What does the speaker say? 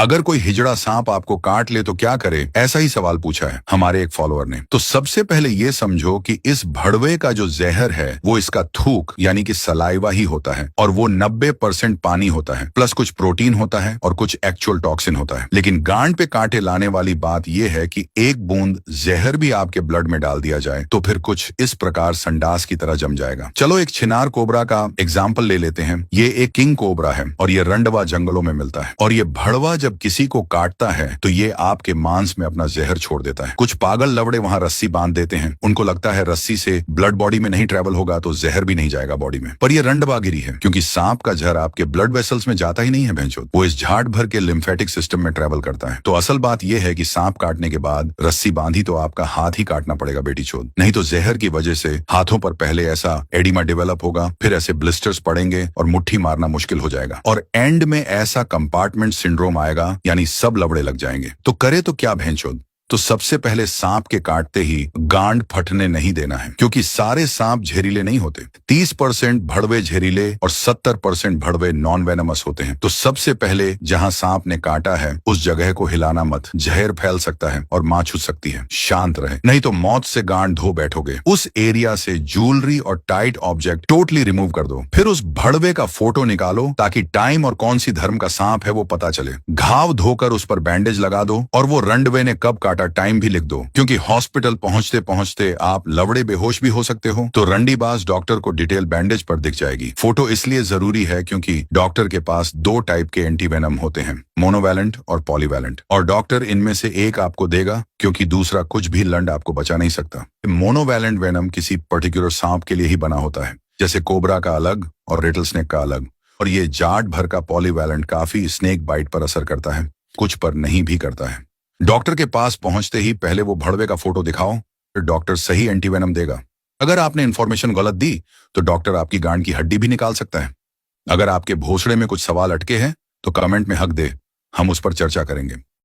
अगर कोई हिजड़ा सांप आपको काट ले तो क्या करे, ऐसा ही सवाल पूछा है हमारे एक फॉलोअर ने। तो सबसे पहले ये समझो कि इस भड़वे का जो जहर है वो इसका थूक यानी कि सलाइवा ही होता है, और वो 90% पानी होता है, प्लस कुछ प्रोटीन होता है और कुछ एक्चुअल टॉक्सिन होता है। लेकिन गांड पे कांटे लाने वाली बात यह है कि एक बूंद जहर भी आपके ब्लड में डाल दिया जाए तो फिर कुछ इस प्रकार संडास की तरह जम जाएगा। चलो एक छिनार कोबरा का एग्जाम्पल ले लेते हैं। ये एक किंग कोबरा है और ये रंडवा जंगलों में मिलता है, और ये भड़वा जब किसी को काटता है तो ये आपके मांस में अपना जहर छोड़ देता है। कुछ पागल लवड़े वहां रस्सी बांध देते हैं, उनको लगता है रस्सी से ब्लड बॉडी में नहीं ट्रेवल होगा तो जहर भी नहीं जाएगा बॉडी में, पर ये रंडवागिरी है, क्योंकि सांप का जहर आपके ब्लड वेसल्स में जाता ही नहीं है भैंचोद, वो इस झाड़ भर के लिम्फेटिक सिस्टम में ट्रेवल करता है। तो असल बात यह है कि सांप काटने के बाद रस्सी बांधी तो आपका हाथ ही काटना पड़ेगा बेटी चोद, नहीं तो जहर की वजह से हाथों पर पहले ऐसा एडिमा डेवलप होगा, फिर ऐसे ब्लिस्टर्स पड़ेंगे और मुट्ठी मारना मुश्किल हो जाएगा, और एंड में ऐसा कंपार्टमेंट सिंड्रोम आएगा, यानी सब लवड़े लग जाएंगे। तो करे तो क्या भैंचोद? तो सबसे पहले सांप के काटते ही गांड फटने नहीं देना है, क्योंकि सारे सांप जहरीले नहीं होते। 30% भड़वे जहरीले और 70% भड़वे नॉन वेनमस होते हैं। तो सबसे पहले जहां सांप ने काटा है उस जगह को हिलाना मत, जहर फैल सकता है और मां छूट सकती है। शांत रहे, नहीं तो मौत से गांड धो बैठोगे। उस एरिया से ज्वेलरी और टाइट ऑब्जेक्ट टोटली रिमूव कर दो। फिर उस भड़वे का फोटो निकालो ताकि टाइम और कौन सी धर्म का सांप है वो पता चले। घाव धोकर उस पर बैंडेज लगा दो और वो रंडवे ने कब टाइम भी लिख दो, क्योंकि हॉस्पिटल पहुंचते पहुंचते आप लवड़े बेहोश भी हो सकते हो, तो रंडीबाज डॉक्टर को डिटेल बैंडेज पर दिख जाएगी। फोटो इसलिए जरूरी है क्योंकि डॉक्टर के पास 2 टाइप के एंटीवेनम होते हैं, मोनोवैलेंट और पॉलीवैलेंट, और डॉक्टर इनमें से एक आपको देगा क्योंकि दूसरा कुछ भी लंड आपको बचा नहीं सकता। मोनोवैलेंट वेनम किसी पर्टिकुलर सांप के लिए ही बना होता है, जैसे कोबरा का अलग और रेटल स्नेक का अलग, और ये जाट भर का पॉलीवैलेंट काफी स्नेक बाइट पर असर करता है, कुछ पर नहीं भी करता है। डॉक्टर के पास पहुंचते ही पहले वो भड़वे का फोटो दिखाओ, फिर डॉक्टर सही एंटीवेनम देगा। अगर आपने इन्फॉर्मेशन गलत दी तो डॉक्टर आपकी गांड की हड्डी भी निकाल सकता है। अगर आपके भोसड़े में कुछ सवाल अटके हैं तो कमेंट में हक दे, हम उस पर चर्चा करेंगे।